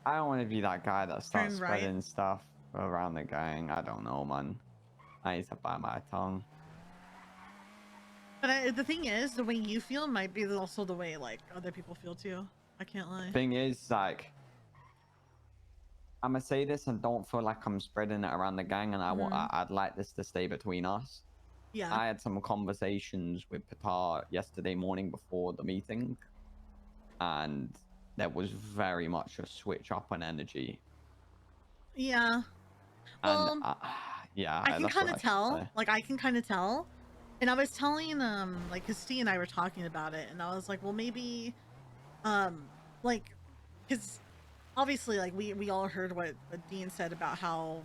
I don't want to be that guy that starts Turn right. spreading stuff around the gang. I don't know, man. I need to bite my tongue. But the thing is, the way you feel might be also the way like other people feel too. I can't lie. Thing is, like, I'm gonna say this and don't feel like I'm spreading it around the gang, and Mm-hmm. I'd like this to stay between us. Yeah. I had some conversations with PATAR yesterday morning before the meeting, and there was very much a switch up on energy. Yeah. And Well, I yeah, can that's kind what of I should tell. say. Like I can kind of tell. And I was telling like cuz Steve and I were talking about it and I was like, "Well, maybe like cuz obviously like we all heard what Dean said about how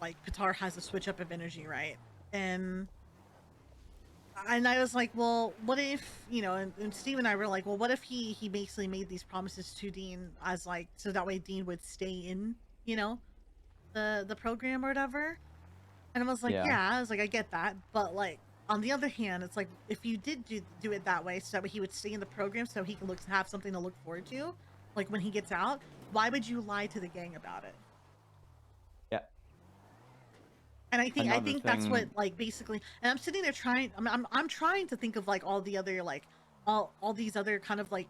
like Patar has a switch up of energy, right?" And I was like, well, what if, and Steve and I were like, well, what if he basically made these promises to Dean as like so that way Dean would stay in, the program or whatever. And I was like, Yeah. yeah, I was like, I get that, but like on the other hand, it's like if you did do it that way, so that way he would stay in the program, so he can have something to look forward to, like when he gets out. Why would you lie to the gang about it? Yeah. And I Another think that's what thing. like basically. And I'm sitting there trying. I'm trying to think of like all the other like all these other kind of like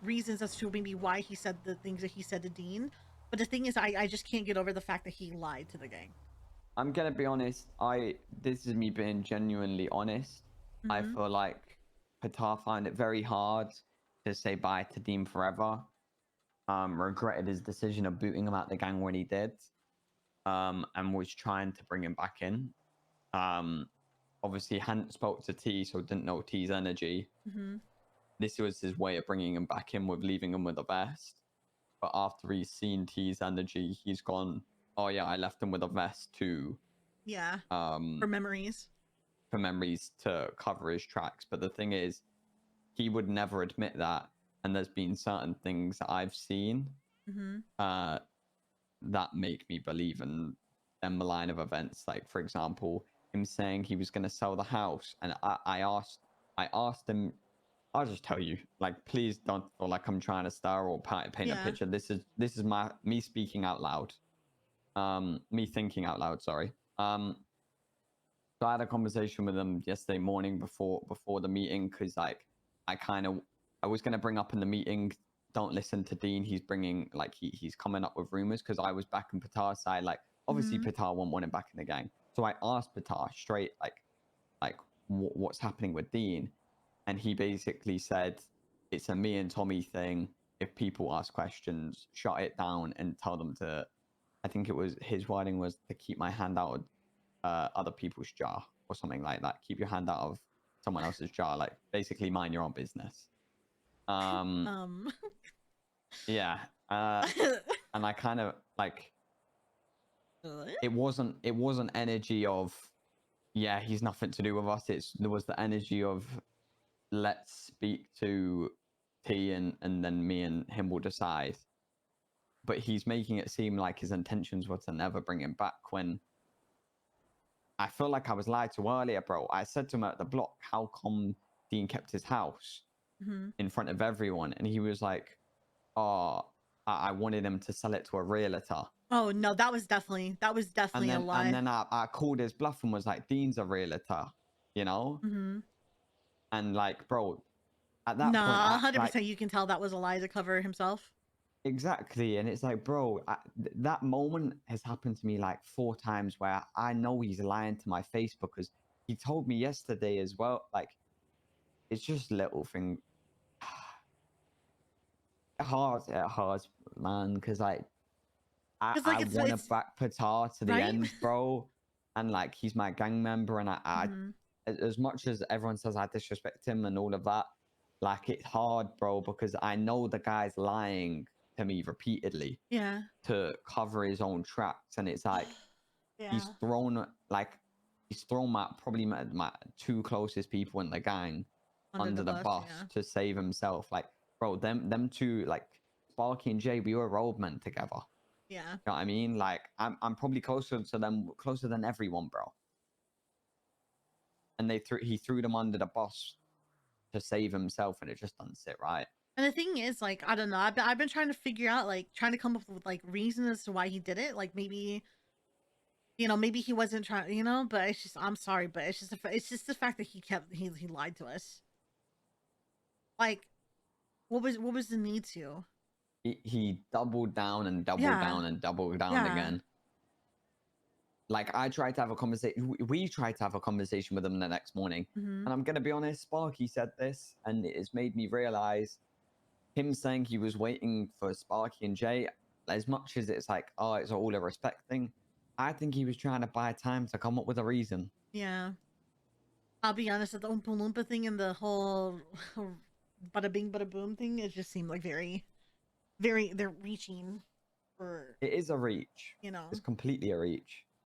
reasons as to maybe why he said the things that he said to Dean. But the thing is, I just can't get over the fact that he lied to the gang. I'm gonna be honest. This is me being genuinely honest. I Mm-hmm. feel like Patar found it very hard to say bye to Dean forever. Regretted his decision of booting him out the gang when he did. And was trying to bring him back in. Um, Obviously hadn't spoke to T, so didn't know T's energy. Mm-hmm. This was his way of bringing him back in with leaving him with the vest. But after he's seen T's energy, he's gone, oh yeah, I left him with a vest too, Yeah, for um, memories. for memories to cover his tracks. But the thing is, he would never admit that. And there's been certain things that I've seen Mm-hmm. uh, that make me believe in them line of events. Like, for example, him saying he was going to sell the house, and I asked him. I'll just tell you, like, please don't feel like I'm trying to star or paint a Yeah. picture. This is me speaking out loud. Me thinking out loud. Sorry. So I had a conversation with him yesterday morning before the meeting because like I was gonna bring up in the meeting. Don't listen to Dean. He's bringing like he's coming up with rumors because I was back in Patar's side. Like obviously Mm-hmm. Patar won't want him back in the gang. So I asked Patar straight like what's happening with Dean, and he basically said it's a me and Tommy thing. If people ask questions, shut it down and tell them to. I think it was his wording was to keep my hand out of other people's jar or something like that. Keep your hand out of someone else's jar. Like basically mind your own business. Um, Um. yeah. And I kind of like What? it wasn't energy of yeah he's nothing to do with us. There was the energy of let's speak to T and then me and him will decide. But he's making it seem like his intentions were to never bring him back when I feel like I was lied to earlier, bro. I said to him at the block, how come Dean kept his house Mm-hmm. in front of everyone? And he was like, oh, I wanted him to sell it to a realtor. Oh no, that was definitely a And lie. then I called his bluff and was like, Dean's a realtor, you know? Mm-hmm. And like, bro, at that point, Nah, I like 100% you can tell that was a lie to cover himself. exactly. And it's like, bro, that moment has happened to me like 4 times where I know he's lying to my face because he told me yesterday as well. Like, it's just little thing. Hard, man, because like Because like I it's want to it's back Patar to the right. end, bro, and like he's my gang member, and Mm-hmm. as much as everyone says I disrespect him and all of that, like it's hard, bro, because I know the guy's lying to me repeatedly Yeah. to cover his own tracks, and it's like Yeah. he's thrown my two closest people in the gang Under the under the bus. bus Yeah. to save himself. Like, bro, them two, like Sparky and Jay, we were roadmen together. Yeah. You know what I mean? Like, I'm probably closer to them, closer than everyone, bro. And he threw them under the bus to save himself, and it just doesn't sit right. And the thing is, like, I don't know. I've been trying to figure out, like, trying to come up with like reasons as to why he did it. Like maybe, maybe he wasn't trying, But it's just, I'm sorry, but it's just the fact that he lied to us. Like, what was the need to? He doubled down and doubled Yeah, down and doubled down yeah. again. Like, I tried to have a conversation. We tried to have a conversation with him the next morning. Mm-hmm. And I'm going to be honest, Sparky said this, and it has made me realize him saying he was waiting for Sparky and Jay, as much as it's like, oh, it's all a respect thing. I think he was trying to buy time to come up with a reason. Yeah. I'll be honest, the Oompa Loompa thing and the whole bada bing bada boom thing, it just seemed like very, they're reaching for, It is a reach. you know. It's completely a reach.